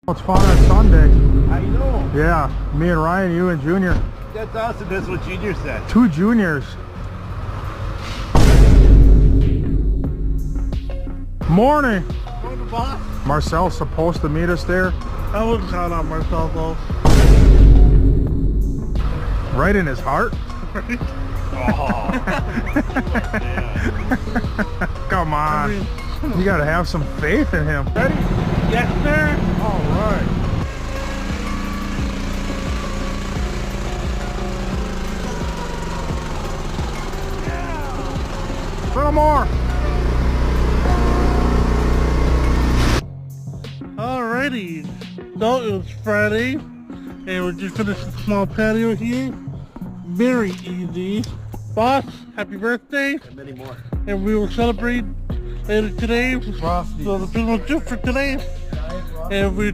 It's fun on Sunday. I know. Yeah, me and Ryan, you and Junior. That's awesome. That's what Junior said. 2 juniors. Morning. Going to boss? Marcel's supposed to meet us there. I wouldn't count on Marcel though. Right in his heart. Oh. Come on. You gotta have some faith in him. Ready? Yes, sir. All right. A little more. Alrighty. So it was Friday, and we're just finished a small patio here. Very easy. Boss, happy birthday. And many more. And we will celebrate later today. So that's pretty much it for today. And we